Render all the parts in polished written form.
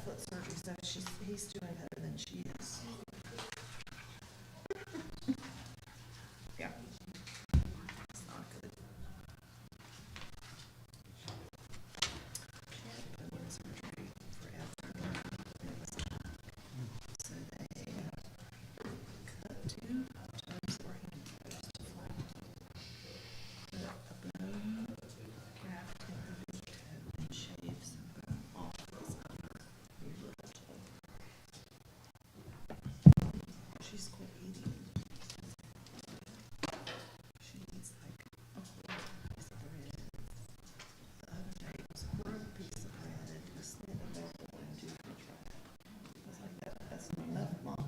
foot surgery, so he's doing better than she is. Yeah. It's not good. She had bone surgery forever. It was so they cut two times where he was to fly. Put a bone graft in her big toe and shave some bone off his other little toe. She's quit eating. She eats like a whole piece of bread. The other day it was a quarter piece of bread and a snip of apple and two french fries. I was like, that's not enough, Mom.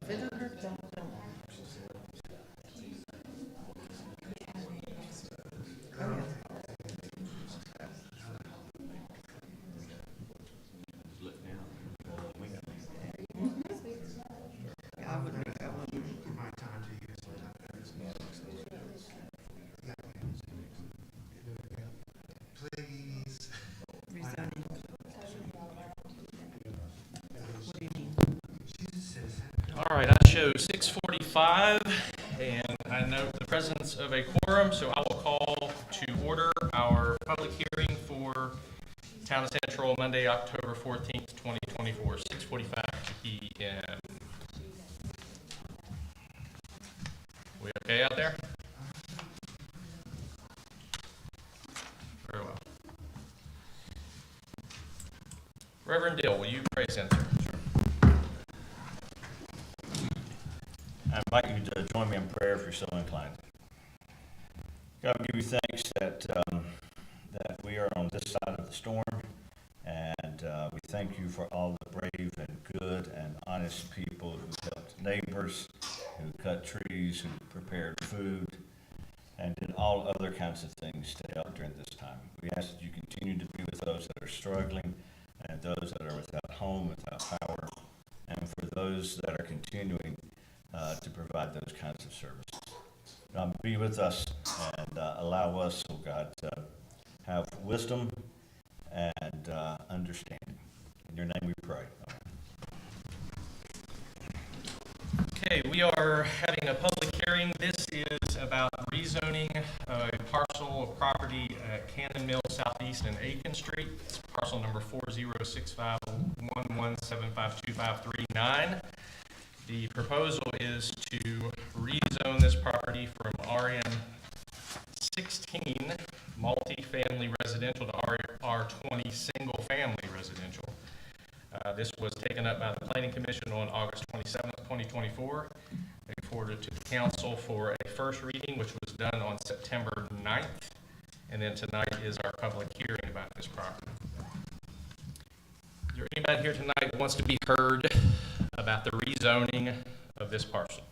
If it doesn't hurt, don't. Oh, yeah. Yeah, I wouldn't. My time to use please. Rezoning. What do you mean? All right, I show 6:45, and I note the presence of a quorum, so I will call to order our public hearing for Town Central, Monday, October 14th, 2024, 6:45 p.m. We okay out there? Very well. Reverend Dill, will you pray, Senator? I invite you to join me in prayer if you're so inclined. God, we give you thanks that we are on this side of the storm, and we thank you for all the brave and good and honest people who helped neighbors, who cut trees, who prepared food, and did all other kinds of things to help during this time. We ask that you continue to be with those that are struggling and those that are without home, without power, and for those that are continuing to provide those kinds of services. Be with us and allow us, oh God, to have wisdom and understanding. In your name we pray. Okay, we are having a public hearing. This is about rezoning a parcel of property at Cannon Mill Southeast and Aiken Street. It's parcel number 406511752539. The proposal is to rezone this property from RM 16 multifamily residential to R20 single family residential. This was taken up by the Planning Commission on August 27th, 2024. They forwarded it to the council for a first reading, which was done on September 9th. And then tonight is our public hearing about this property. Is there anybody here tonight that wants to be heard about the rezoning of this parcel?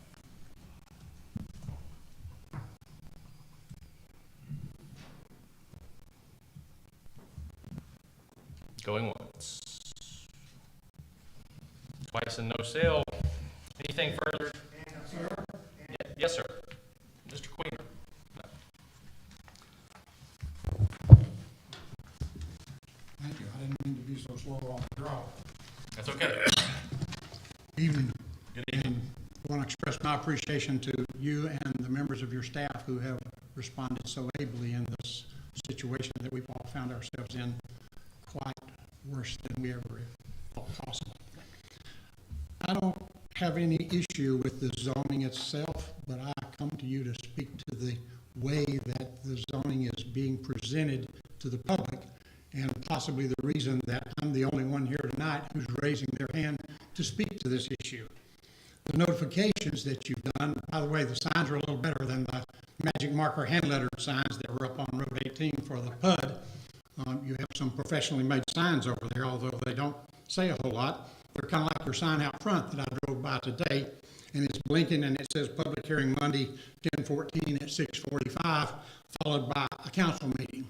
Going once. Twice and no sale. Anything further? Yes, sir. Mr. Queener. Thank you. I didn't mean to be so slow on the draw. That's okay. Evening. Good evening. And I want to express my appreciation to you and the members of your staff who have responded so ably in this situation that we've all found ourselves in, quite worse than we ever thought possible. I don't have any issue with the zoning itself, but I come to you to speak to the way that the zoning is being presented to the public, and possibly the reason that I'm the only one here tonight who's raising their hand to speak to this issue. The notifications that you've done, by the way, the signs are a little better than the magic marker hand-lettered signs that were up on Road 18 for the PUD. You have some professionally made signs over there, although they don't say a whole lot. they're kind of like your sign out front that I drove by today, and it's blinking and it says public hearing Monday, 10/14 at 6:45, followed by a council meeting.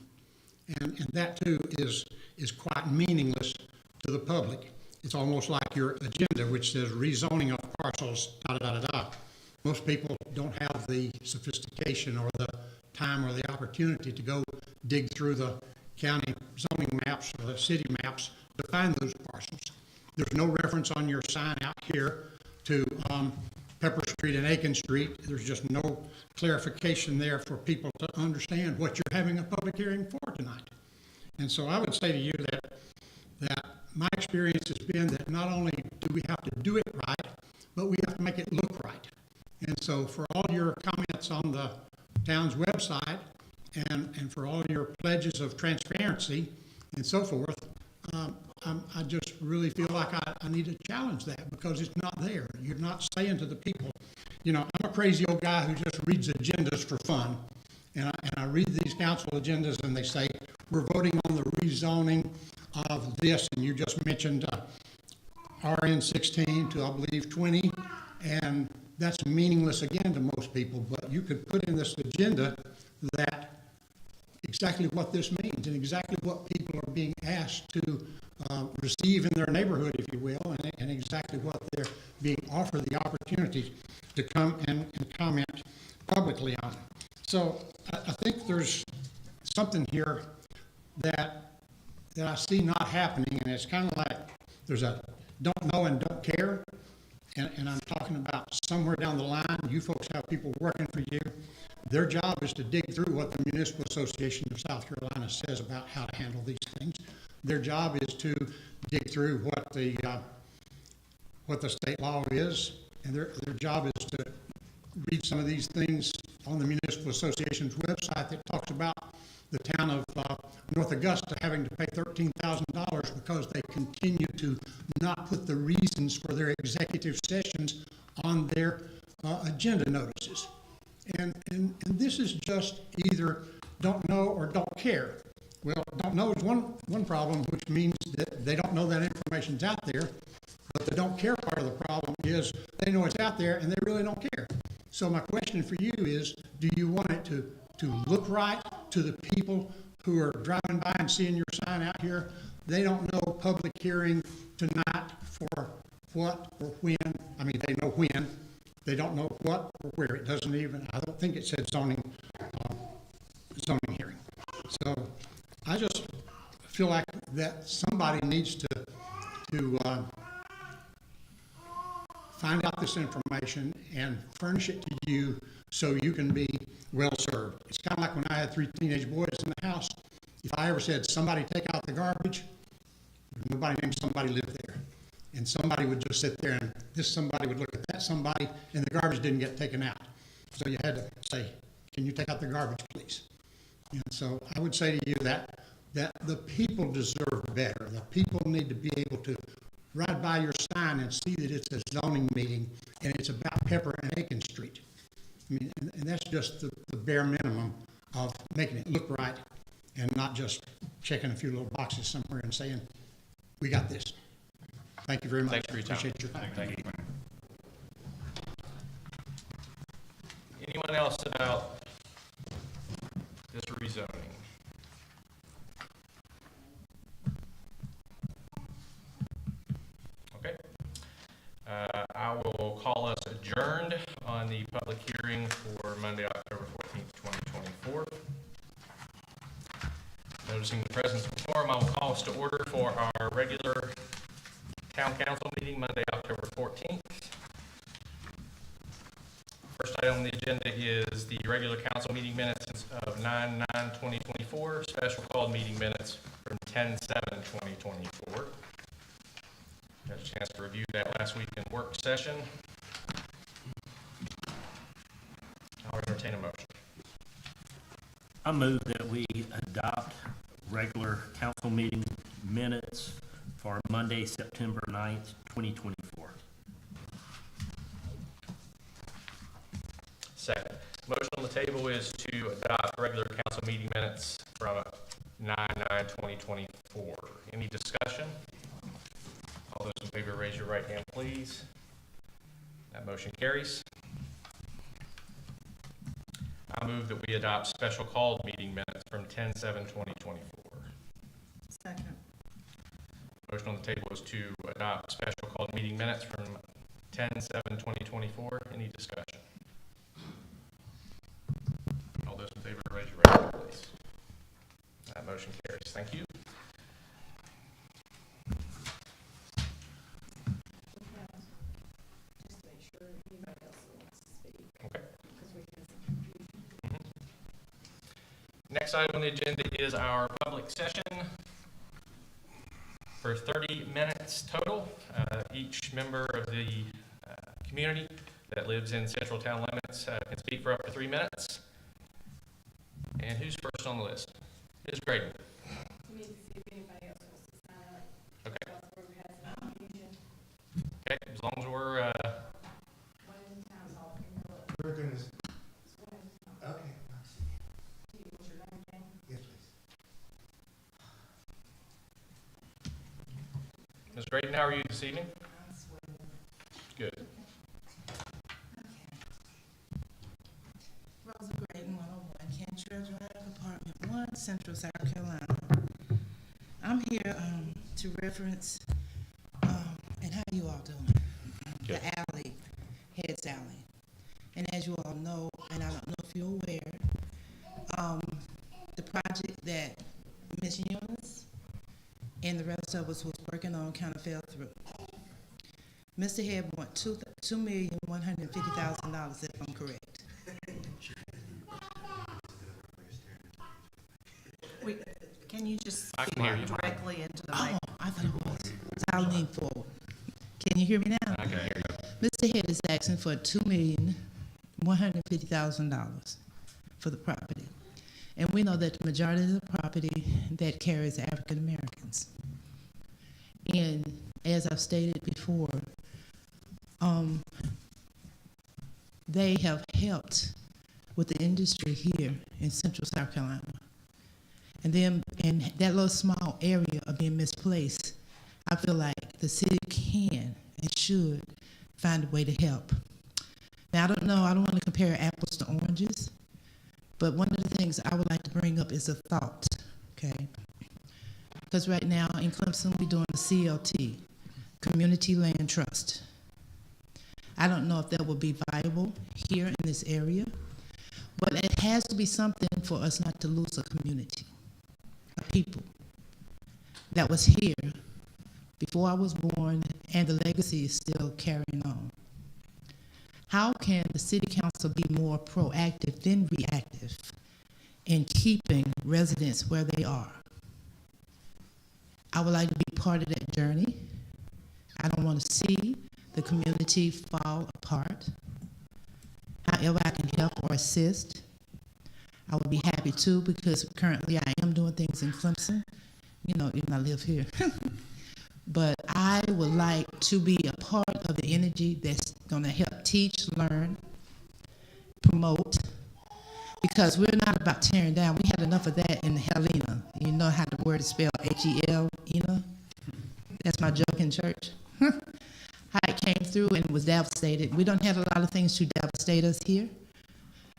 And that too is quite meaningless to the public. It's almost like your agenda, which says rezoning of parcels, da-da-da-da-da. Most people don't have the sophistication or the time or the opportunity to go dig through the county zoning maps or the city maps to find those parcels. There's no reference on your sign out here to Pepper Street and Aiken Street. There's just no clarification there for people to understand what you're having a public hearing for tonight. And so I would say to you that my experience has been that not only do we have to do it right, but we have to make it look right. And so for all your comments on the town's website and for all your pledges of transparency and so forth, I just really feel like I need to challenge that because it's not there. You're not saying to the people, you know, I'm a crazy old guy who just reads agendas for fun. And I read these council agendas and they say, we're voting on the rezoning of this, and you just mentioned RN 16 to, I believe, 20, and that's meaningless again to most people, but you could put in this agenda that exactly what this means and exactly what people are being asked to receive in their neighborhood, if you will, and exactly what they're being offered the opportunity to come and comment publicly on. So I think there's something here that I see not happening, and it's kind of like there's a don't know and don't care, and I'm talking about somewhere down the line, you folks have people working for you. Their job is to dig through what the Municipal Association of South Carolina says about how to handle these things. Their job is to dig through what the state law is, and their job is to read some of these things on the Municipal Association's website that talks about the town of North Augusta having to pay $13,000 because they continue to not put the reasons for their executive sessions on their agenda notices. And this is just either don't know or don't care. Well, don't know is one problem, which means that they don't know that information's out there, but the don't care part of the problem is they know it's out there and they really don't care. So my question for you is, do you want it to look right to the people who are driving by and seeing your sign out here? They don't know public hearing tonight for what or when. I mean, they know when. They don't know what or where. It doesn't even, I don't think it said zoning hearing. So I just feel like that somebody needs to find out this information and furnish it to you so you can be well served. It's kind of like when I had 3 teenage boys in the house. If I ever said, somebody take out the garbage, nobody named somebody lived there. And somebody would just sit there and this somebody would look at that somebody and the garbage didn't get taken out. So you had to say, can you take out the garbage, please? And so I would say to you that the people deserve better. The people need to be able to ride by your sign and see that it's a zoning meeting and it's about Pepper and Aiken Street. I mean, and that's just the bare minimum of making it look right and not just checking a few little boxes somewhere and saying, we got this. Thank you very much. Thanks for your time. Appreciate your time. Thank you. Anyone else about this rezoning? Okay. I will call us adjourned on the public hearing for Monday, October 14th, 2024. Noticing the presence of quorum, I will call us to order for our regular town council meeting, Monday, October 14th. First item on the agenda is the regular council meeting minutes of 9/9/2024, special called meeting minutes from 10/7/2024. Got a chance to review that last week in work session. I'll entertain a motion. I move that we adopt regular council meeting minutes for Monday, September 9th, 2024. Second. Motion on the table is to adopt regular council meeting minutes from 9/9/2024. Any discussion? All those in favor raise your right hand, please. That motion carries. I move that we adopt special called meeting minutes from 10/7/2024. Second. Motion on the table is to adopt special called meeting minutes from 10/7/2024. Any discussion? All those in favor, raise your right hand, please. That motion carries. Thank you. Just make sure anybody else wants to speak. Okay. Because we have some confusion. Next item on the agenda is our public session for 30 minutes total. Each member of the community that lives in Central Town limits can speak for up to 3 minutes. And who's first on the list? Ms. Graydon. We need to see if anybody else wants to sign up. Okay. Because we're having confusion. Okay, as long as we're, One town hall can go up. We're gonna, One, okay, what's your name, Jane? yes, please. Ms. Graydon, how are you this evening? I'm sweating. Good. Rosa Graydon, 101 Cantrell Drive, Apartment 1, Central South Carolina. I'm here to reference, and how you all doing? Good. The alley, Heads Alley. And as you all know, and I don't know if you're aware, the project that Ms. Eunice and the rest of us was working on kind of fell through. Mr. Head want $2,150,000, if I'm correct. Can you just I can hear you. speak directly into the mic? Oh, I thought it was. I'll lean forward. Can you hear me now? I can hear you. Mr. Head is asking for $2,150,000 for the property. And we know that the majority of the property that carries African Americans. And as I've stated before, they have helped with the industry here in Central South Carolina. And then in that little small area of being misplaced, I feel like the city can and should find a way to help. Now, I don't know, I don't want to compare apples to oranges, but one of the things I would like to bring up is a thought, okay? Because right now in Clemson, we're doing the CLT, Community Land Trust. I don't know if that will be viable here in this area, but it has to be something for us not to lose a community, a people that was here before I was born, and the legacy is still carrying on. How can the city council be more proactive than reactive in keeping residents where they are? I would like to be part of that journey. I don't want to see the community fall apart. However I can help or assist, I would be happy to, because currently I am doing things in Clemson, you know, even I live here. But I would like to be a part of the energy that's going to help teach, learn, promote, because we're not about tearing down. We had enough of that in Helena. You know how the word is spelled, H-E-L-E-N-A? That's my joke in church. How it came through and was devastated. We don't have a lot of things to devastate us here.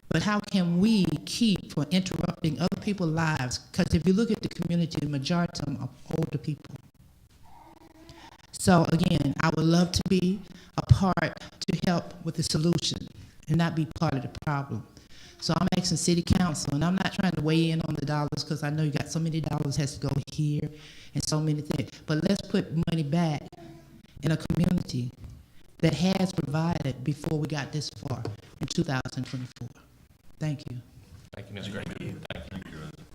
But how can we keep from interrupting other people's lives? Because if you look at the community, the majority of them are older people. So again, I would love to be a part to help with the solution and not be part of the problem. So I'm asking city council, and I'm not trying to weigh in on the dollars because I know you got so many dollars has to go here and so many things. But let's put money back in a community that has provided before we got this far in 2024. Thank you. Thank you, Ms. Graydon. Thank you. Thank you, Rosa.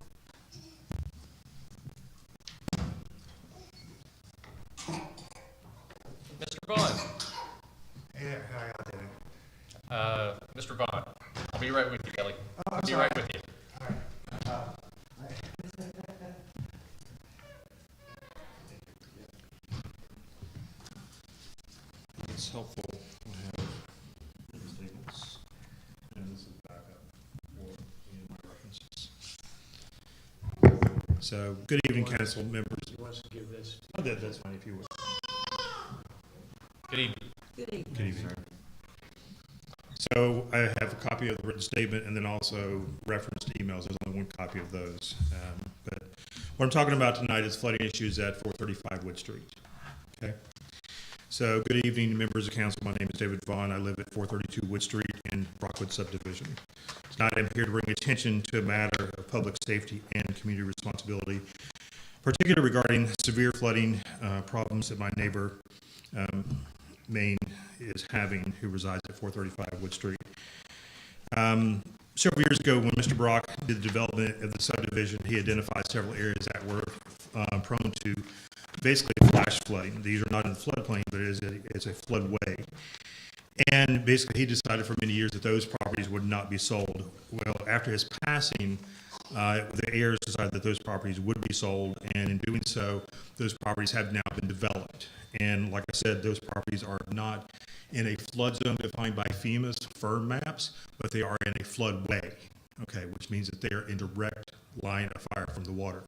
Mr. Vaughn. Yeah, how y'all doing? Mr. Vaughn, I'll be right with you, Kelly. Oh, I'll I'm be sorry. right with you. All right. It's helpful to have these tables, and this is backup for any of my references. So, good evening, council members. You want us to give this? Oh, that's fine if you would. Good evening. Good evening. Good evening. So I have a copy of the written statement and then also referenced emails. There's only one copy of those. But what I'm talking about tonight is flooding issues at 435 Wood Street. Okay? So good evening, members of council. My name is David Vaughn. I live at 432 Wood Street in Brockwood subdivision. Tonight I'm here to bring attention to a matter of public safety and community responsibility, particularly regarding severe flooding problems that my neighbor Maine is having, who resides at 435 Wood Street. Several years ago, when Mr. Brock did the development of the subdivision, he identified several areas that were prone to basically flash flooding. These are not in the floodplain, but it's a floodway. And basically, he decided for many years that those properties would not be sold. Well, after his passing, the heirs decided that those properties would be sold, and in doing so, those properties have now been developed. And like I said, those properties are not in a flood zone defined by FEMA's firm maps, but they are in a floodway, okay, which means that they are in direct line of fire from the water.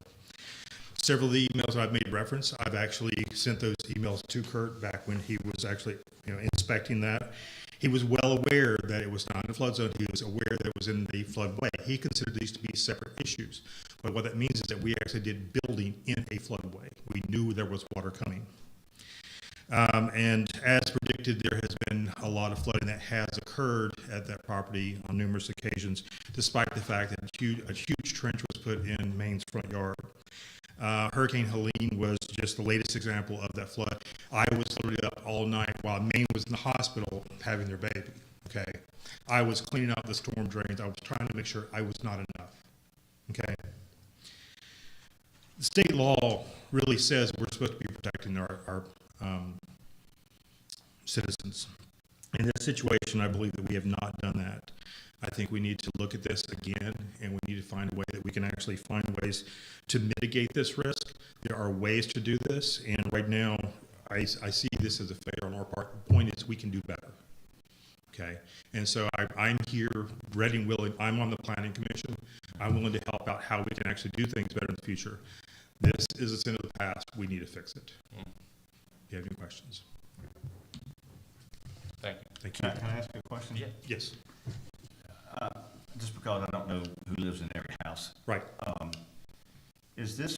Several of the emails I've made reference, I've actually sent those emails to Kurt back when he was actually, inspecting that. He was well aware that it was not in a flood zone. He was aware that it was in the floodway. He considered these to be separate issues. But what that means is that we actually did building in a floodway. We knew there was water coming. And as predicted, there has been a lot of flooding that has occurred at that property on numerous occasions, despite the fact that a huge trench was put in Maine's front yard. Hurricane Helene was just the latest example of that flood. I was literally up all night while Maine was in the hospital having their baby, okay? I was cleaning out the storm drains. I was trying to make sure I was not enough, okay? The state law really says we're supposed to be protecting our citizens. In this situation, I believe that we have not done that. I think we need to look at this again, and we need to find a way that we can actually find ways to mitigate this risk. There are ways to do this, and right now, I see this as a failure on our part. The point is we can do better, okay? And so I'm here, ready and willing. I'm on the planning commission. I'm willing to help out how we can actually do things better in the future. This is a sin of the past. We need to fix it. Do you have any questions? Thank you. Thank you. Can I ask you a question? Yeah. Yes, Just because I don't know who lives in every house. right. Is this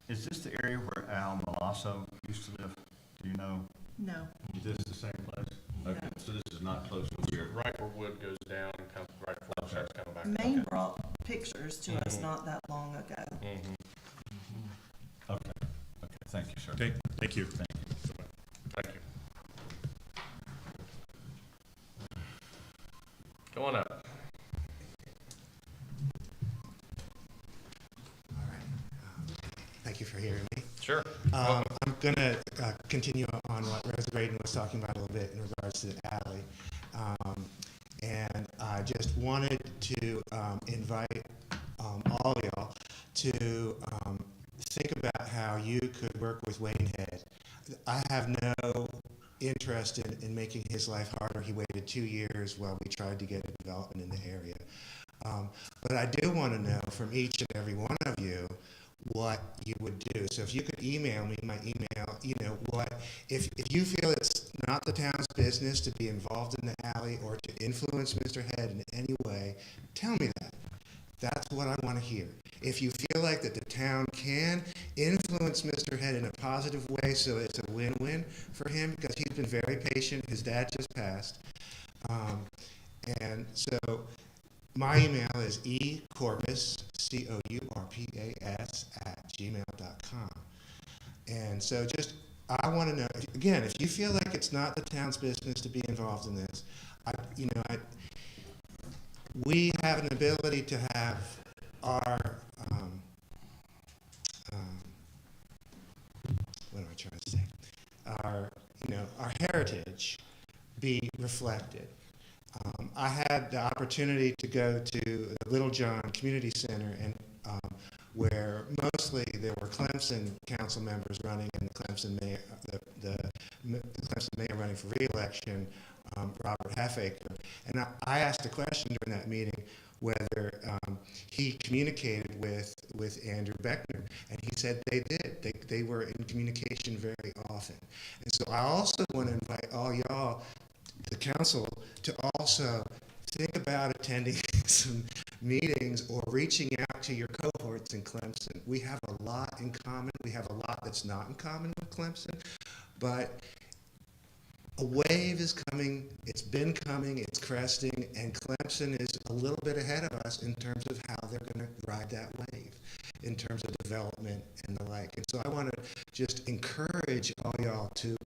the area where Al Malasso used to live? Do you know? No. Is this the same place? Okay, so this is not close to here. Right where Wood goes down, kind of right before it starts coming back. Maine brought pictures to us not that long ago. Mhm. Okay, thank you, sir. Okay, thank you. Thank you. Go on up. All right. Thank you for hearing me. Sure. I'm going to continue on what Rose Braden was talking about a little bit in regards to the alley. And I just wanted to invite all of y'all to think about how you could work with Wayne Head. I have no interest in making his life harder. He waited 2 years while we tried to get a development in the area. But I do want to know from each and every one of you what you would do. So if you could email me, my email, if you feel it's not the town's business to be involved in the alley or to influence Mr. Head in any way, tell me that. That's what I want to hear. If you feel like that the town can influence Mr. Head in a positive way so it's a win-win for him, because he's been very patient, his dad just passed. And so my email is ecorpus, COURPAS, @gmail.com. And so I want to know, again, if you feel like it's not the town's business to be involved in this, we have an ability to have our, what am I trying to say? Our heritage be reflected. I had the opportunity to go to the Little John Community Center, and where mostly there were Clemson council members running, and the Clemson mayor, the Clemson mayor running for re-election, Robert Halfaker. And I asked a question during that meeting: whether he communicated with Andrew Beckner, and he said they did. They were in communication very often. And so I also want to invite all y'all, the council, to also think about attending some meetings or reaching out to your cohorts in Clemson. We have a lot in common. We have a lot that's not in common with Clemson, but a wave is coming. It's been coming. It's cresting, and Clemson is a little bit ahead of us in terms of how they're going to ride that wave, in terms of development and the like. And so I want to just encourage all y'all to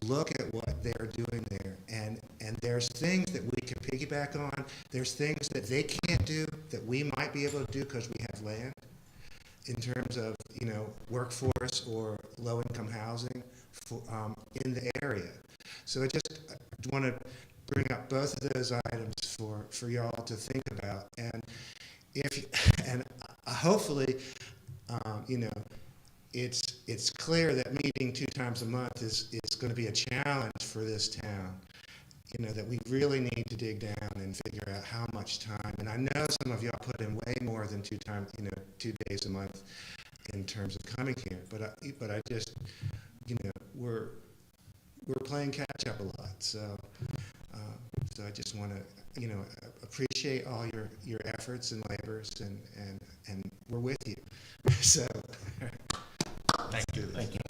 look at what they're doing there, and there's things that we can piggyback on. There's things that they can't do that we might be able to do because we have land, in terms of, you know, workforce or low-income housing for, in the area. So I want to bring up both of those items for y'all to think about. And hopefully, you know, it's clear that meeting 2 times a month is going to be a challenge for this town. You know, that we really need to dig down and figure out how much time. And I know some of y'all put in way more than 2 days a month in terms of coming here. But I just, you know, we're playing catch up a lot. So I just want to, you know, appreciate all your efforts and labors, and we're with you. So Thank you. Thank you.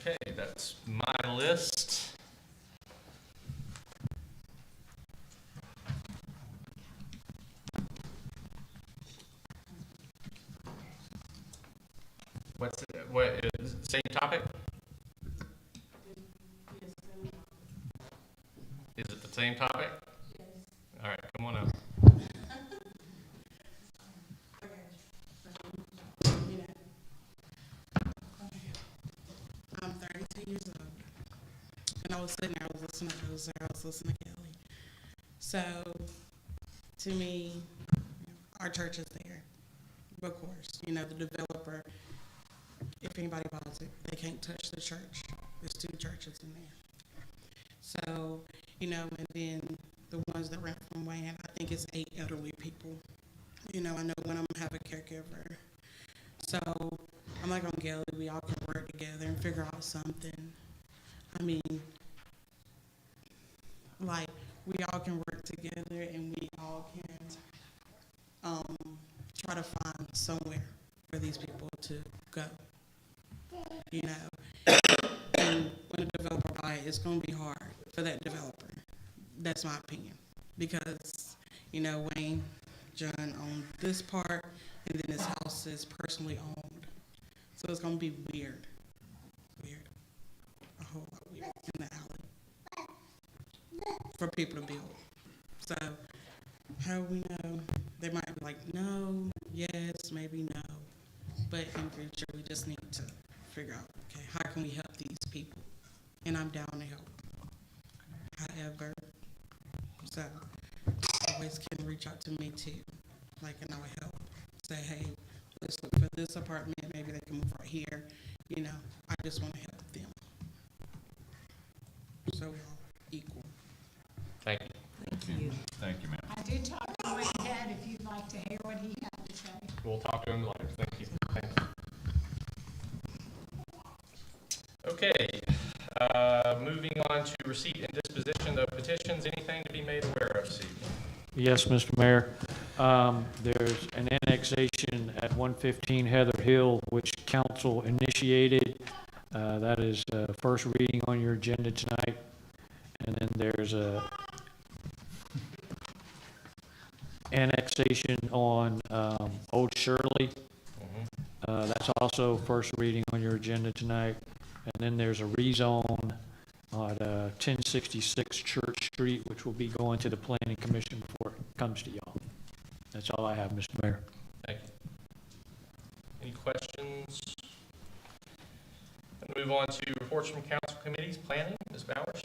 Okay, that's my list. What is same topic? Is it the same topic? Yes. All right, come on up. I'm 32 years old, and I was sitting there, I was listening to Jose, I was listening to Kelly. So, to me, our church is there. Of course, you know, the developer, if anybody buys it, they can't touch the church. There's 2 churches in there. So, you know, and then the ones that rent from Wayne, I think it's 8 elderly people. You know, I know one of them have a caregiver. So, I'm like on Kelly, we all can work together and figure out something. I mean, like, we all can work together and we all can try to find somewhere for these people to go. You know, and when a developer buys it, it's going to be hard for that developer. That's my opinion. Because, you know, Wayne, John owned this part, and then his house is personally owned. So it's going to be weird. A whole lot weird in the alley for people to build. So how we know? They might be like, no, yes, maybe no. But in future, we just need to figure out, okay, how can we help these people? And I'm down to help. However, so always can reach out to me too. Like, and I would help. Say, hey, let's look for this apartment. Maybe they can move right here. You know, I just want to help them. So we're all equal. Thank you. Thank you. Thank you, ma'am. I did talk to Wayne Head, if you'd like to hear what he had to say. We'll talk to him later. Thank you. Thank you. Okay, moving on to receipt and disposition of petitions. Anything to be made aware of this evening? Yes, Mr. Mayor. There's an annexation at 115 Heather Hill, which council initiated. That is first reading on your agenda tonight. And then there's a annexation on Old Shirley. That's also first reading on your agenda tonight. And then there's a rezone at 1066 Church Street, which will be going to the Planning Commission before it comes to y'all. That's all I have, Mr. Mayor. Thank you. Any questions? And move on to reports from council committees. Planning, Ms. Bowers.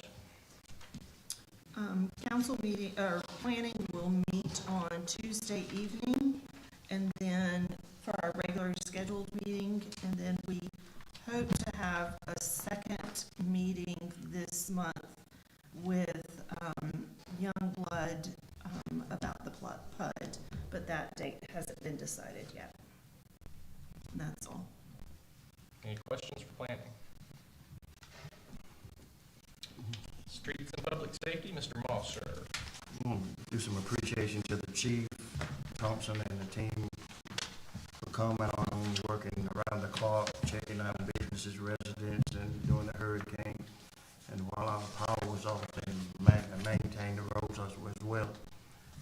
Council meeting, or planning will meet on Tuesday evening, and then for our regular scheduled meeting, and then we month with Youngblood about the PUD, but that date hasn't been decided yet. And that's all. Any questions for planning? Streets and Public Safety, Mr. Moss, sir. I want to do some appreciation to the chief, Thompson, and the team for coming on, working around the clock, checking out businesses, residents, and doing the hurricane. And while our power was off, they maintained the roads as well.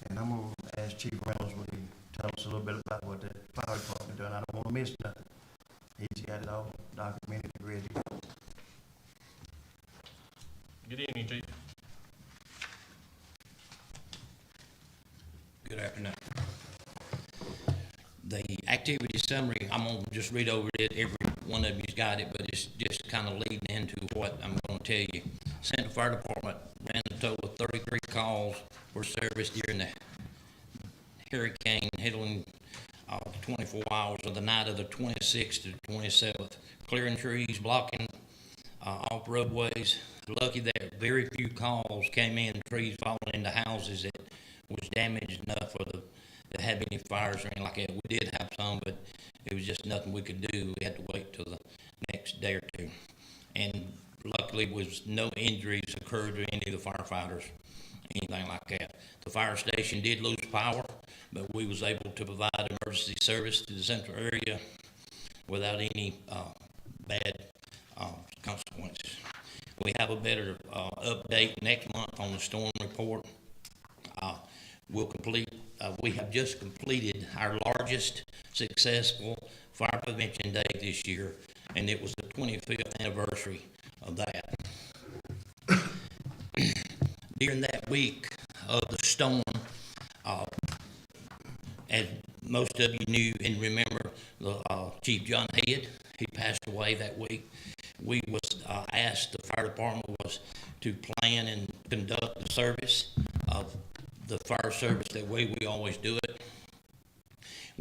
And I'm going to ask Chief Reynolds, would he tell us a little bit about what the fire department done? I don't want to miss nothing. He's got it all documented and ready to go. Good evening, Chief. Good afternoon. The activity summary, I'm gonna just read over it. Every one of you's got it, but it's just kind of leading into what I'm gonna tell you. Central Fire Department ran a total of 33 calls for service during the hurricane hitting 24 hours of the night of the 26th to the 27th, clearing trees, blocking off roadways. Lucky that very few calls came in, trees falling into houses that was damaged enough for to have any fires or anything like that. We did have some, but it was just nothing we could do. We had to wait till the next day or two. And luckily was no injuries occurred to any of the firefighters, anything like that. The fire station did lose power, but we was able to provide emergency service to the central area without any bad consequences. We have a better update next month on the storm report. We have just completed our largest successful fire prevention day this year, and it was the 25th anniversary of that. During that week of the storm, as most of you knew and remember, Chief John Head, he passed away that week. We was asked, the fire department was to plan and conduct the service of the fire service that way we always do it.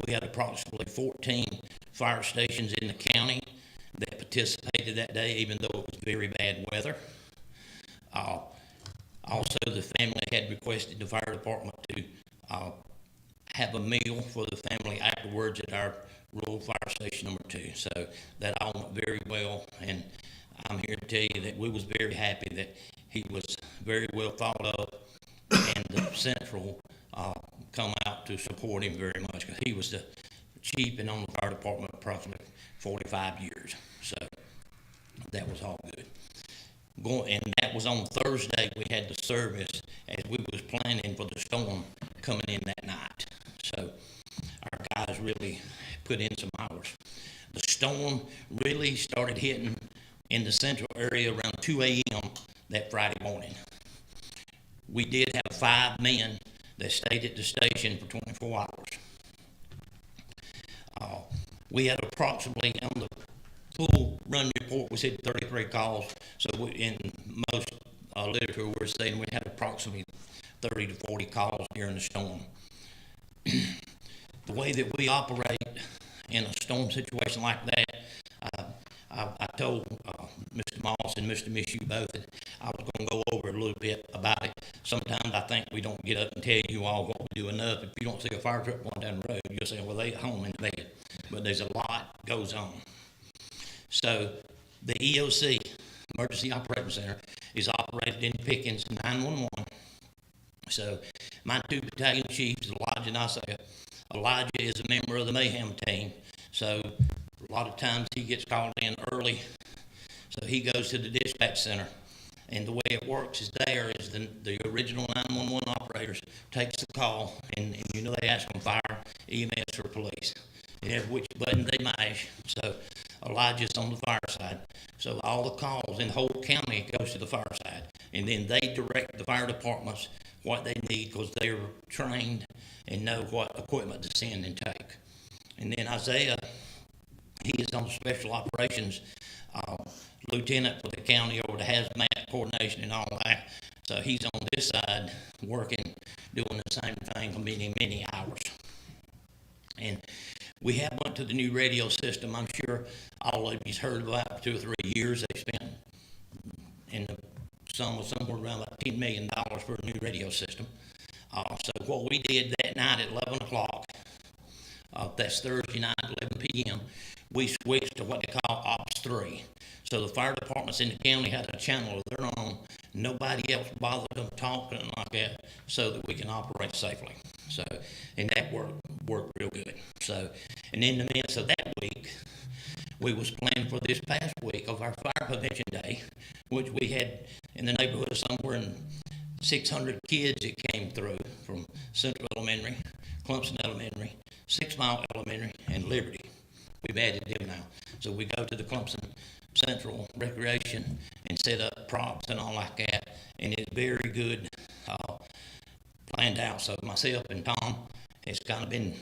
We had approximately 14 fire stations in the county that participated that day, even though it was very bad weather. Also, the family had requested the fire department to have a meal for the family afterwards at our rural fire station number 2. So that all went very well, and I'm here to tell you that we was very happy that he was very well thought of, and the Central come out to support him very much, because he was the chief and on the fire department approximately 45 years. So that was all good. And that was on Thursday. We had the service as we was planning for the storm coming in that night. So our guys really put in some hours. The storm really started hitting in the central area around 2 a.m. that Friday morning. We did have 5 men that stayed at the station for 24 hours. We had approximately, on the full run report, we said 33 calls. So in most literature, we're saying we had approximately 30 to 40 calls during the storm. The way that we operate in a storm situation like that, I told Mr. Moss and Mr. Miss, you both, that I was going to go over a little bit about it. Sometimes I think we don't get up and tell you all what we do enough. If you don't see a fire truck going down the road, you'll say, well, they at home in bed. But there's a lot goes on. So the EOC, Emergency Operating Center, is operated in Pickens 911. So my 2 battalion chiefs, Elijah and Isaiah. Elijah is a member of the Mayhem team. So a lot of times he gets called in early. So he goes to the dispatch center. And the way it works is the original 911 operators takes the call, and you know they ask them fire, EMS, or police. They have which button they mash. So Elijah's on the fire side. So all the calls in the whole county goes to the fire side. And then they direct the fire departments what they need, because they're trained and know what equipment to send and take. And then Isaiah, he is on special operations lieutenant for the county over the hazmat coordination and all that. So he's on this side working, doing the same thing for many, many hours. And we have went to the new radio system. I'm sure all of you's heard about it for 2 or 3 years. They spent in the sum was somewhere around about $10 million for a new radio system. So what we did that night at 11 o'clock, that's Thursday night, 11 p.m., we switched to what they call Ops 3. So the fire departments in the county had a channel of their own. Nobody else bothered them talking like that so that we can operate safely. So, and that worked real good. So, and in the midst of that week, we was planning for this past week of our fire prevention day, which we had in the neighborhood of somewhere in 600 kids that came through from Central Elementary, Clemson Elementary, 6 Mile Elementary, and Liberty. We've added them now. So we go to the Clemson Central Recreation and set up props and all like that, and it's very good planned out. So myself and Tom has kind of been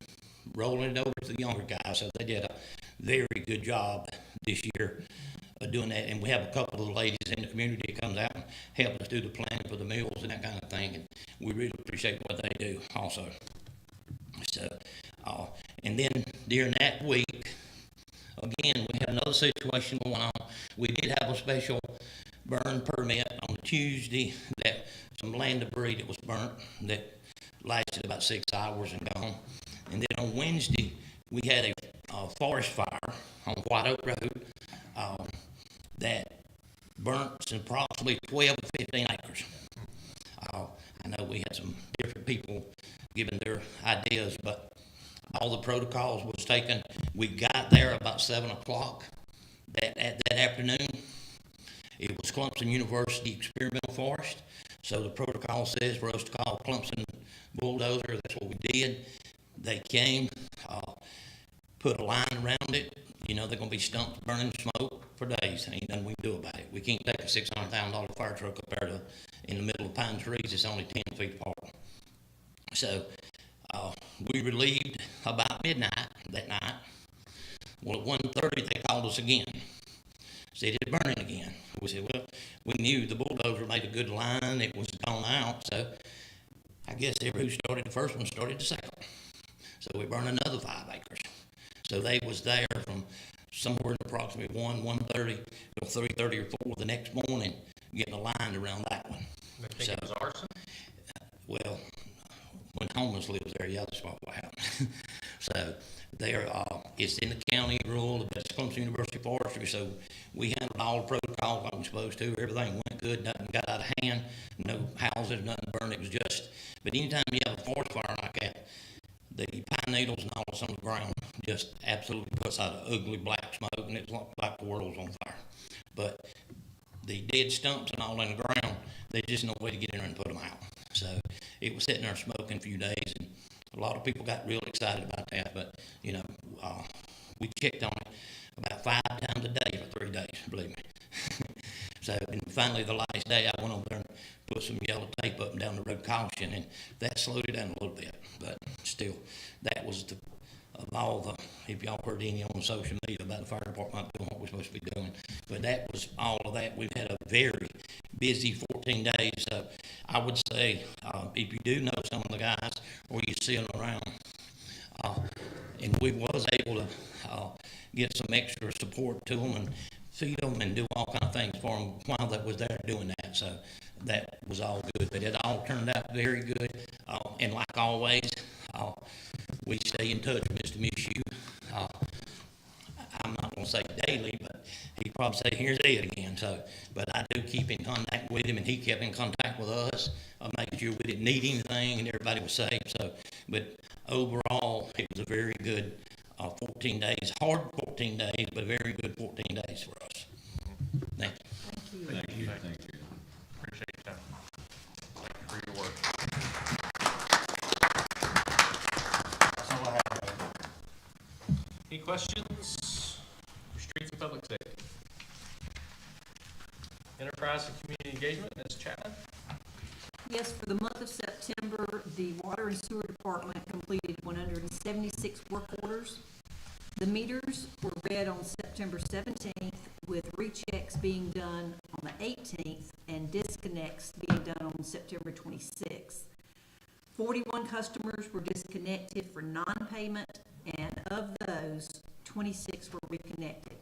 rolling it over to the younger guys, so they did a very good job this year of doing that. And we have a couple of ladies in the community that comes out and help us do the planning for the meals and that kind of thing, and we really appreciate what they do also. So, and then during that week, again, we had another situation going on. We did have a special burn permit on Tuesday, that some land debris that was burnt that lasted about 6 hours and gone. And then on Wednesday, we had a forest fire on White Oak Road that burnt approximately 12 to 15 acres. I know we had some different people giving their ideas, but all the protocols was taken. We got there about 7 o'clock that afternoon. It was Clemson University Experimental Forest. So the protocol says for us to call Clemson Bulldozer. That's what we did. They came, put a line around it. You know, they're going to be stumps burning smoke for days. Ain't nothing we can do about it. We can't take a $600,000 fire truck up there in the middle of pine trees. It's only 10 feet apart. So we relieved about midnight that night. Well, at 1:30, they called us again. Said it's burning again. We said, well, we knew the bulldozer made a good line. It was gone out. So I guess who started the first one started the second. So we burned another 5 acres. So they was there from somewhere in approximately 1:30 till 3:30 or 4 the next morning, getting a line around that one. I think it was arson? Well, when homeless lives there, yeah, that's what happened. So there, it's in the county rule, but it's Clemson University Forestry, so we handled all the protocols like we were supposed to. Everything went good, nothing got out of hand, no houses, nothing burned. It was just, but anytime you have a forest fire like that, the pine needles and all that's on the ground just absolutely puts out an ugly black smoke, and it's like the world's on fire. But the dead stumps and all in the ground, there's just no way to get in there and put them out. So it was sitting there smoking a few days, and a lot of people got real excited about that. But, you know, we checked on it about 5 times a day for 3 days, believe me. So, and finally the last day I went over there and put some yellow tape up and down the road caution, and that slowed it down a little bit. But still, that was of all the, if y'all heard any on social media about the fire department doing what we're supposed to be doing. But that was all of that. We've had a very busy 14 days. So I would say, if you do know some of the guys or you see them around, and we was able to get some extra support to them and feed them and do all kind of things for them while they was there doing that. So that was all good. But it all turned out very good. And like always, we stay in touch with Mr. Mishu. I'm not going to say daily, but he'd probably say, here's Ed again. So, but I do keep in contact with him, and he kept in contact with us, making sure we didn't need anything and everybody was safe. So, but overall, it was a very good 14 days, hard 14 days, but very good 14 days for us. Thank you. Thank you. Appreciate your time. Thank you for your work. That's all I have. Any questions for streets and public safety? Enterprise and community engagement, Ms. Chapman? Yes, for the month of September, the Water and Sewer Department completed 176 work orders. The meters were read on September 17th, with rechecks being done on the 18th and disconnects being done on September 26th. 41 customers were disconnected for non-payment, and of those, 26 were reconnected.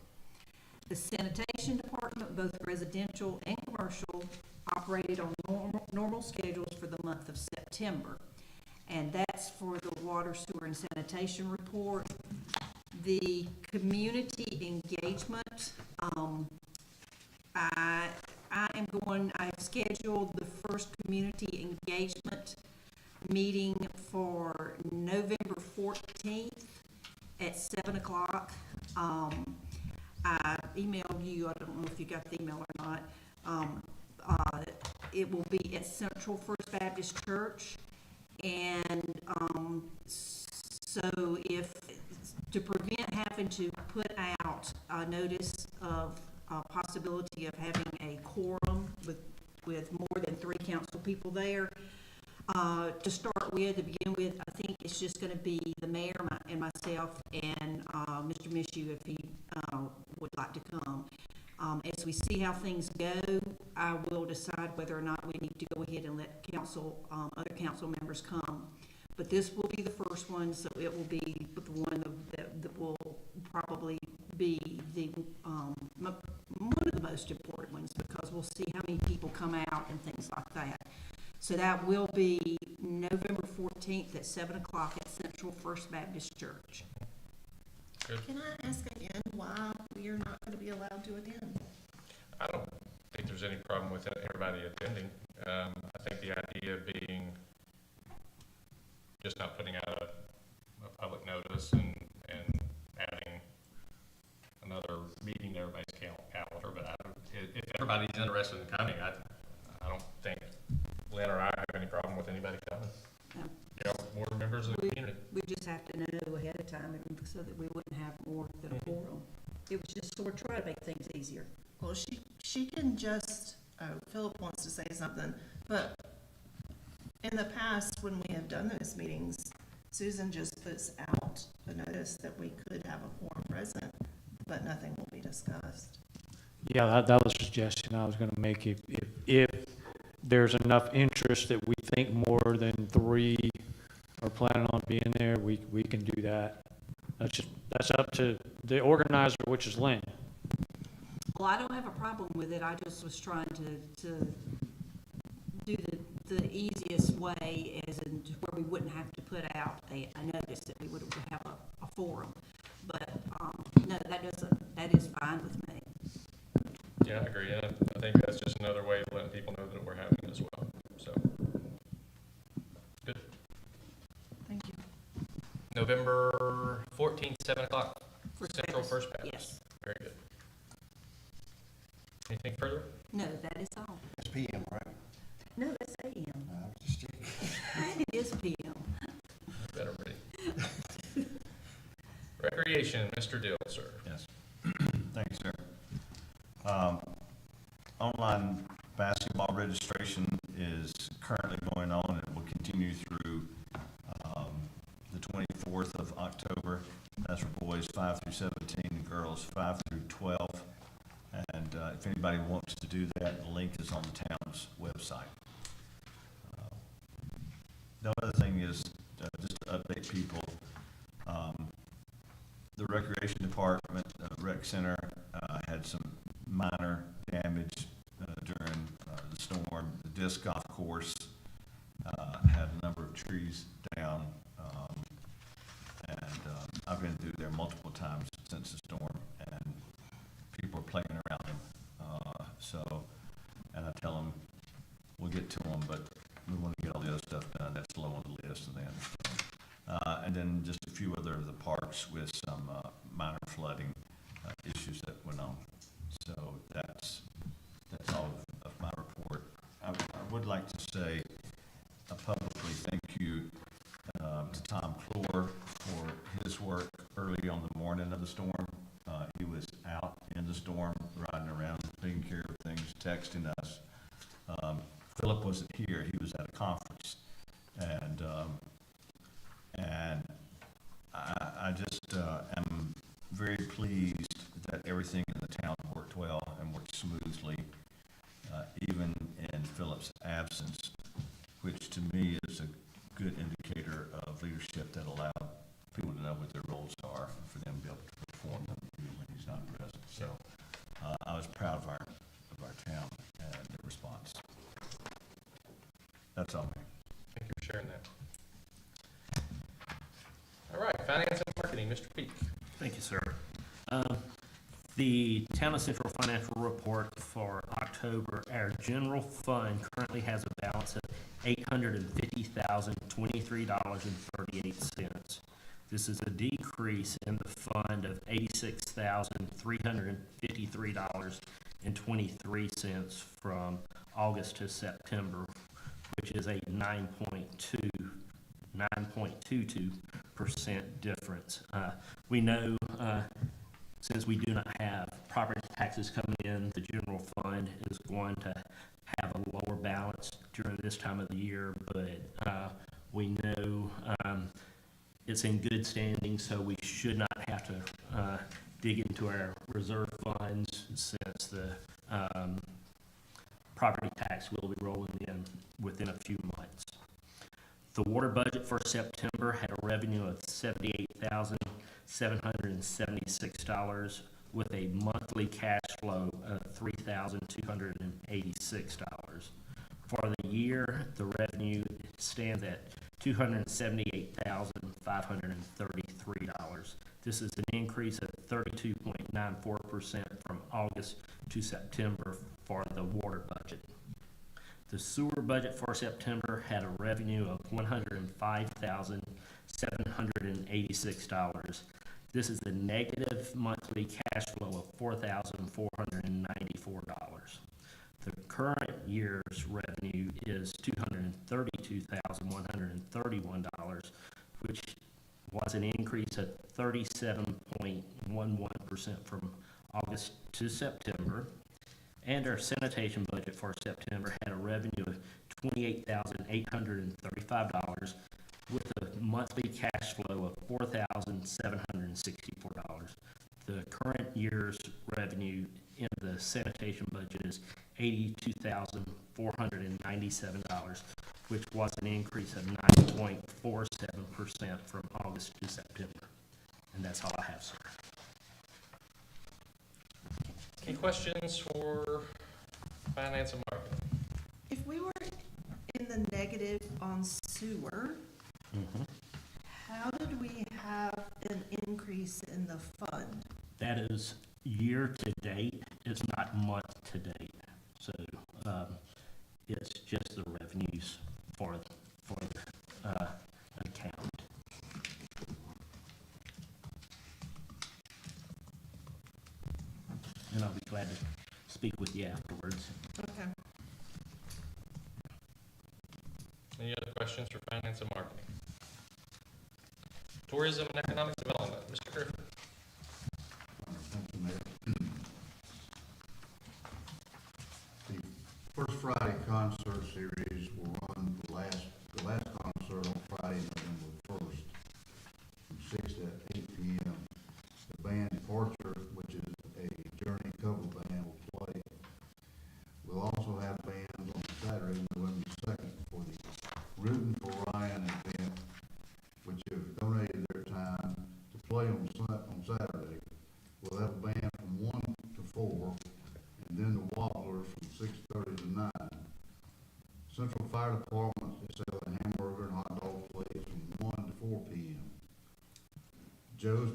The sanitation department, both residential and commercial, operated on normal schedules for the month of September. And that's for the water, sewer, and sanitation report. The community engagement, I've scheduled the first community engagement meeting for November 14th at 7 o'clock. I emailed you, I don't know if you got the email or not. It will be at Central First Baptist Church. And so to prevent having to put out a notice of possibility of having a quorum with more than 3 council people there, to start with, to begin with, I think it's just going to be the mayor and myself and Mr. Mishu if he would like to come. As we see how things go, I will decide whether or not we need to go ahead and let other council members come. But this will be the first one, so it will be the one that will probably be one of the most important ones, because we'll see how many people come out and things like that. So that will be November 14th at 7 o'clock at Central First Baptist Church. Good. Can I ask again why we are not going to be allowed to attend? I don't think there's any problem with everybody attending. I think the idea being just not putting out a public notice and adding another meeting to everybody's calendar, but if everybody's interested in coming, I don't think Lynn or I have any problem with anybody coming. No. You know, more members of the community. We just have to know ahead of time so that we wouldn't have more than a quorum. It was just sort of try to make things easier. Well, she can just, Philip wants to say something, but in the past, when we have done those meetings, Susan just puts out a notice that we could have a quorum present, but nothing will be discussed. Yeah, that was a suggestion I was gonna make. If there's enough interest that we think more than 3 are planning on being there, we can do that. That's up to the organizer, which is Lynn. Well, I don't have a problem with it. I just was trying to do the easiest way, as in where we wouldn't have to put out a notice that we would have a forum. But no, that is fine with me. Yeah, I agree. And I think that's just another way of letting people know that we're having it as well. So, good. Thank you. November 14th, 7 o'clock, Central Baptist. First Baptist. Yes. Very good. Anything further? No, that is all. It's PM, right? No, that's AM. I was just checking. It is PM. Better be. Recreation, Mr. Dill, sir. Yes. Thank you, sir. Online basketball registration is currently going on, and it will continue through the 24th of October. That's for boys 5 through 17 and girls 5 through 12. And if anybody wants to do that, the link is on the town's website. The other thing is, just to update people, the recreation department, rec center, had some minor damage during the storm. The disc golf course had a number of trees down, and I've been through there multiple times since the storm, and people are playing around them. And I tell them, we'll get to them, but we want to get all the other stuff done. That's low on the list, and they understand. And then just a few other of the parks with some minor flooding issues that went on. So that's all of my report. I would like to say publicly thank you to Tom Clore for his work early on the morning of the storm. He was out in the storm, riding around, taking care of things, texting us. Philip wasn't here; he was at a conference, and I just am very pleased that everything in the town worked well and worked smoothly, even in Philip's absence, which to me is a good indicator of leadership that allowed people to know what their roles are for them to be able to perform them even when he's not present. So I was proud of our town and the response. That's all, Mayor. Thank you for sharing that. All right, finance and marketing, Mr. Peak. Thank you, sir. The Town of Central financial report for October, our general fund currently has a balance of $850,023.38. This is a decrease in the fund of $86,353.23 from August to September, which is a 9.22% difference. We know, since we do not have property taxes coming in, the general fund is going to have a lower balance during this time of the year, but we know it's in good standing, so we should not have to dig into our reserve funds since the property tax will be rolling in within a few months. The water budget for September had a revenue of $78,776 with a monthly cash flow of $3,286. For the year, the revenue stands at $278,533. This is an increase of 32.94% from August to September for the water budget. The sewer budget for September had a revenue of $105,786. This is a negative monthly cash flow of $4,494. The current year's revenue is $232,131, which was an increase of 37.11% from August to September. And our sanitation budget for September had a revenue of $28,835 with a monthly cash flow of $4,764. The current year's revenue in the sanitation budget is $82,497, which was an increase of 9.47% from August to September. And that's all I have, sir. Any questions for finance and marketing? If we were in the negative on sewer, how did we have an increase in the fund? That is year to date, it's not month to date. So it's just the revenues for the account. And I'll be glad to speak with you afterwards. Okay. Any other questions for finance and marketing? Tourism and economic development, Mr. Griffin. Thank you, Mayor. The First Friday concert series will run the last concert on Friday, November 1st, from 6 to 8 p.m. The band Departure, which is a Journey cover band, will play. We'll also have bands on Saturday, November 2nd, for the Rootin' for Ryan event, which have donated their time to play on Saturday. We'll have a band from 1 to 4, and then the Wobblers from 6:30 to 9. Central Fire Department is selling hamburger and hot dog plates from 1 to 4 p.m. Joe's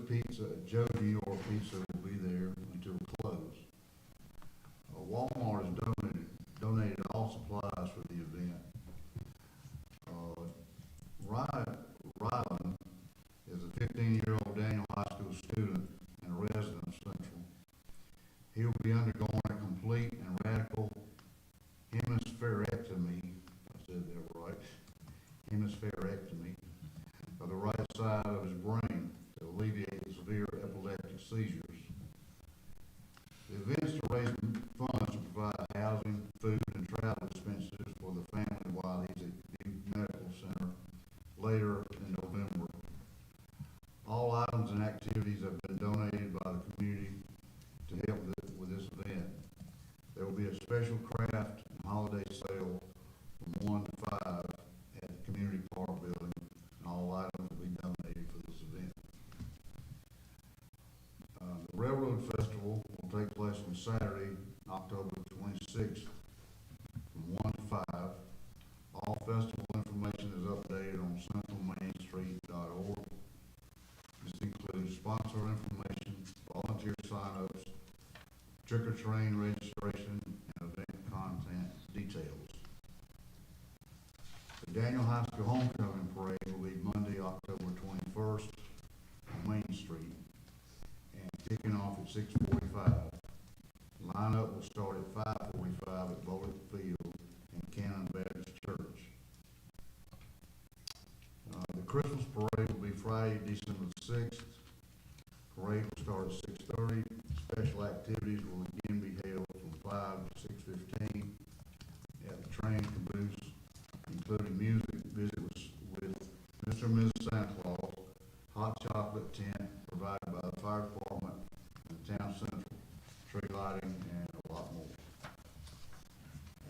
New York Pizza will be there until close. Walmart has donated all supplies for the event. Rylan is a 15-year-old Daniel High School student and a resident of Central. He will be undergoing a complete and radical hemispherectomy, I said that right, hemispherectomy of the right side of his brain to alleviate severe epileptic seizures. The event's to raise funds to provide housing, food, and travel expenses for the family while he's at the medical center later in November. All items and activities have been donated by the community to help with this event. There will be a special craft and holiday sale from 1 to 5 at the Community Park Building, and all items will be donated for this event. The Railroad Festival will take place on Saturday, October 26th, from 1 to 5. All festival concert information, volunteer sign-ups, trick-or-treat registration, and event content details. The Daniel High School Homecoming Parade will be Monday, October 21st on Main Street, and kicking off at 6:45. Lineup will start at 5:45 at Bowling Field and Cannon Baptist Church. The Christmas parade will be Friday, December 6th. Parade will start at 6:30. Special activities will again be held from 5 to 6:15 at the train caboose, including music, visits with Mr. and Mrs. Santa Claus, hot chocolate tent provided by the fire department, and the town central, tree lighting, and a lot more.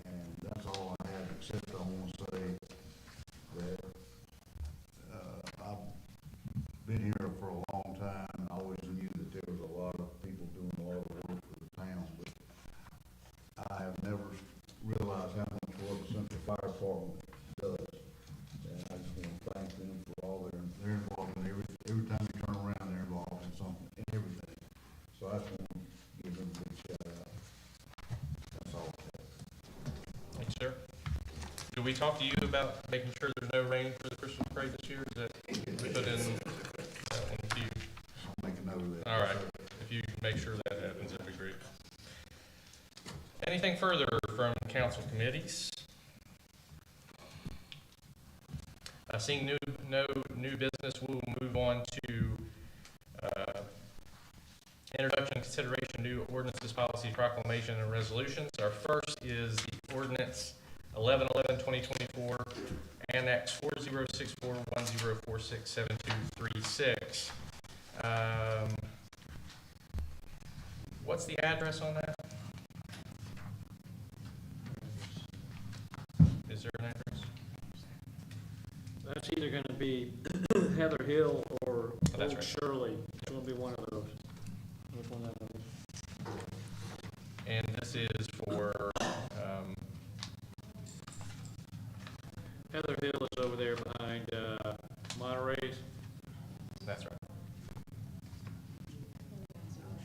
And that's all I have, except I want to say that I've been here for a long time, and I always knew that there was a lot of people doing a lot of work for the town, but I have never realized how much work the Central Fire Department does. And I just want to thank them for all they're involved in every time you turn around, they're involved in something, in everything. So I just want to give them a big shout out. That's all. Thank you, sir. Did we talk to you about making sure there's no rain for the Christmas parade this year? Is that we put in that one to you? I'll make a note of that. All right. If you can make sure that happens, that'd be great. Anything further from council committees? Seeing no new business, we'll move on to introduction and consideration new ordinances, policies, proclamation, and resolutions. Our first is the ordinance 11/11/2024, Annex 406410467236. What's the address on that? Is there an address? That's either gonna be Heather Hill or that's Old right. Shirley. It's gonna be one of those. Which one that is? And this is for, Heather Hill is over there behind, Monterey's. that's right.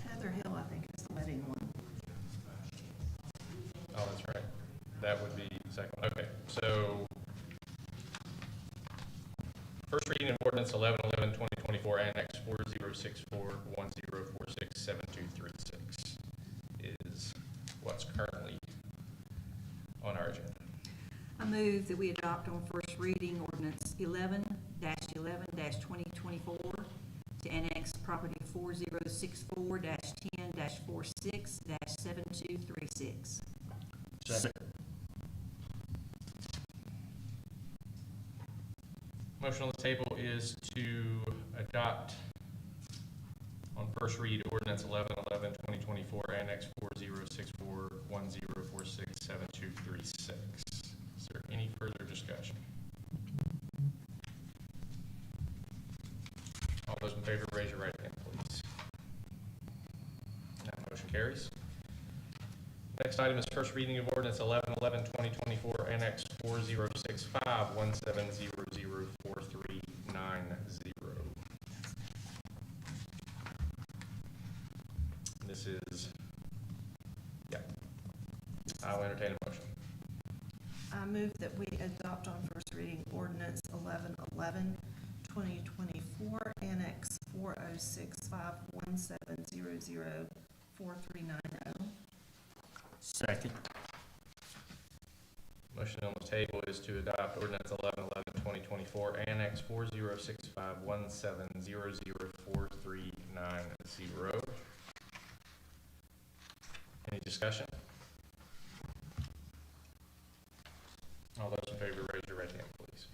Heather Hill, I think, is the wedding one. Oh, that's right. That would be the second. Okay, so first reading of ordinance 11/11/2024, Annex 406410467236 is what's currently on our agenda. I move that we adopt on first reading ordinance 11-11-2024 to annex property 4064-10-46-7236. Second. Motion on the table is to adopt on first read ordinance 11/11/2024, Annex 406410467236. Is there any further discussion? All those in favor, raise your right hand, please. That motion carries. Next item is first reading of ordinance 11/11/2024, Annex 406517004390. This is, I'll entertain a motion. I move that we adopt on first reading ordinance 11/11/2024, Annex 406517004390. Second. Motion on the table is to adopt ordinance 11/11/2024, Annex 406517004390. Any discussion? All those in favor, raise your right hand, please.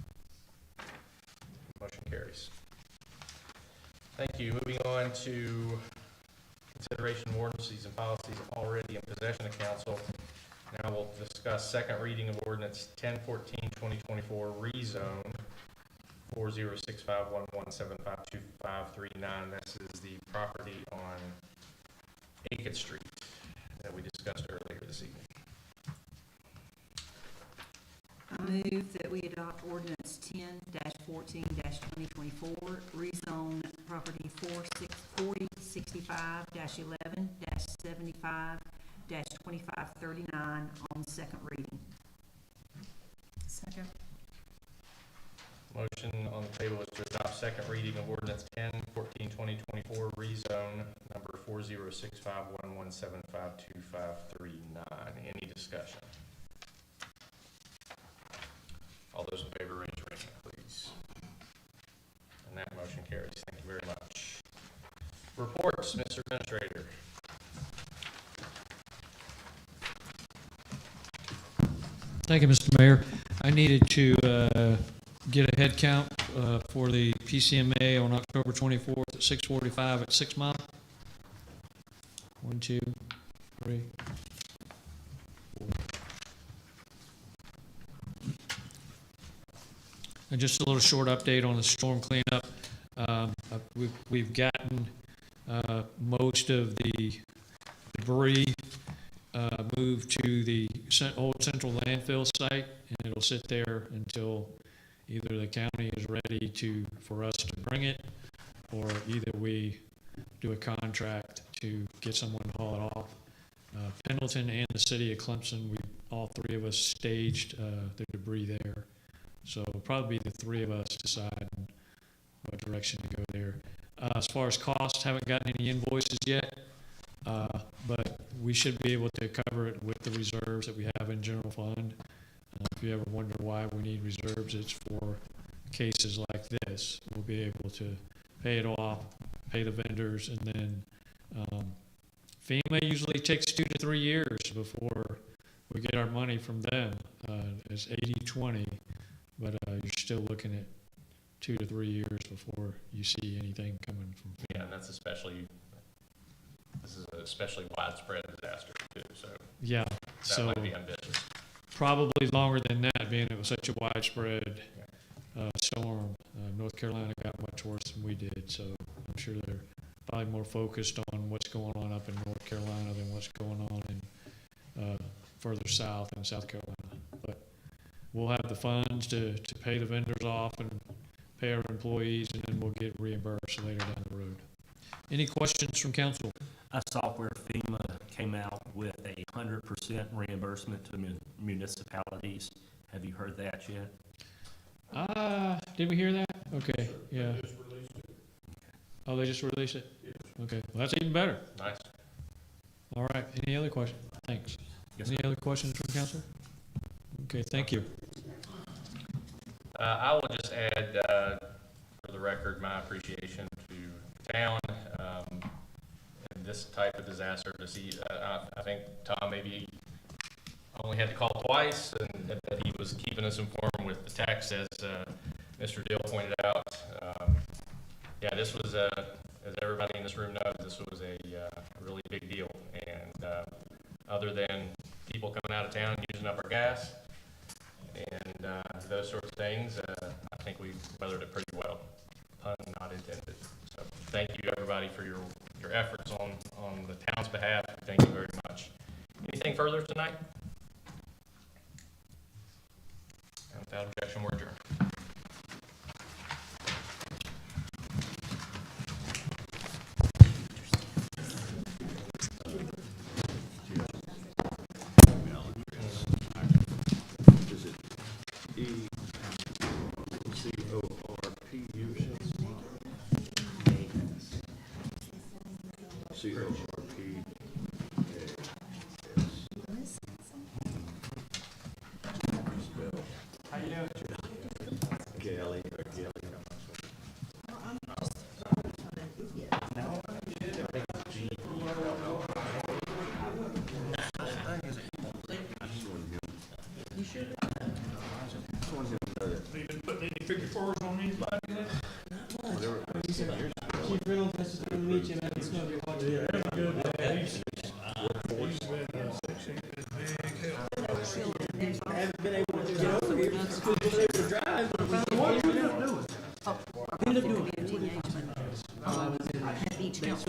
Motion carries. Thank you. Moving on to consideration of ordinances and policies already in possession of council. Now we'll discuss second reading of ordinance 1014/2024, rezone 406511752539. This is the property on Aiken Street that we discussed earlier this evening. I move that we adopt ordinance 10-14-2024, rezone property 4065 4065-11-75-2539 on second reading. Second. Motion on the table is to adopt second reading of ordinance 10/14/2024, rezone number 406511752539. Any discussion? All those in favor, raise your hand, please. And that motion carries. Thank you very much. Reports, Mr. Administrator. Thank you, Mr. Mayor. I needed to get a head count for the PCMA on October 24th at 6:45 at 6 Mile. 1, 2, 3, 4. And just a little short update on the storm cleanup. We've gotten most of the debris moved to the old central landfill site, and it'll sit there until either the county is ready for us to bring it, or either we do a contract to get someone to haul it off. Pendleton and the city of Clemson, all three of us staged the debris there. So it'll probably be the three of us decide what direction to go there. As far as costs, haven't gotten any invoices yet, but we should be able to cover it with the reserves that we have in general fund. If you ever wonder why we need reserves, it's for cases like this. We'll be able to pay it off, pay the vendors, and then FEMA usually takes 2 to 3 years before we get our money from them. It's 80-20, but you're still looking at 2 to 3 years before you see anything coming from FEMA. Yeah, and this is an especially widespread disaster too, so Yeah, that might be ambitious. probably longer than that, being it was such a widespread storm. North Carolina got much worse than we did, so I'm sure they're probably more focused on what's going on up in North Carolina than what's going on in further south in South Carolina. But we'll have the funds to pay the vendors off and pay our employees, and then we'll get reimbursed later down the road. Any questions from council? I saw where FEMA came out with a 100% reimbursement to municipalities. Have you heard that yet? Did we hear that? Okay, yeah. Oh, they just released it? Okay, well, that's even better. Nice. All right, any other questions? Thanks. Any other questions from council? Okay, thank you. I will just add, for the record, my appreciation to town, in this type of disaster to see, I think Tom maybe only had to call twice, and that he was keeping us informed with the text, as Mr. Dill pointed out. Yeah, this was, as everybody in this room knows, this was a really big deal, and other than people coming out of town using up our gas and those sorts of things, I think we weathered it pretty well, pun not intended. So thank you, everybody, for your efforts on the town's behalf. Thank you very much. Anything further tonight? And without objection, we're adjourned.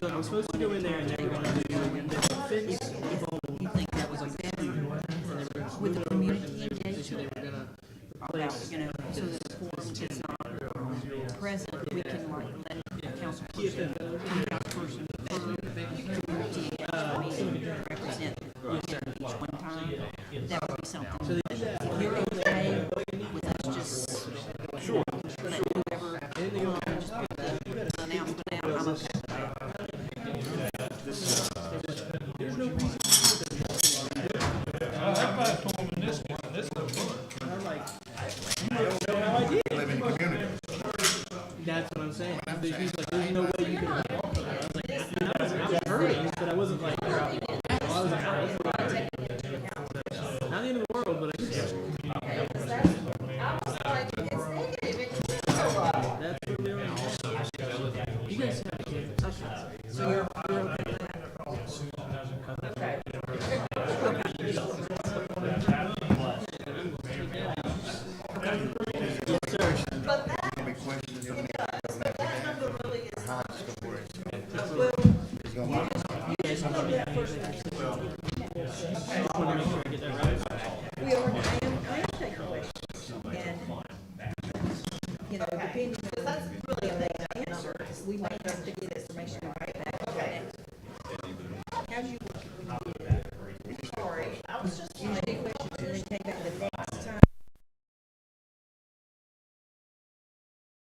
I'm supposed to go in there and they're gonna do, you think that was a better with the community engagement? About, so that the forum is not present, we can like let council person, Live in the community. That's what I'm saying. He's like, there's no way you can. I was like, I was hurting, but I wasn't like, I was like, not the end of the world, but I just. That's what we were. You guys have to get the touchdowns. So you're okay with that? Gonna be questions on that. How it's gonna work. It's gonna be. I am taking questions, and, you know, depending on, that's really a big answer, we may have to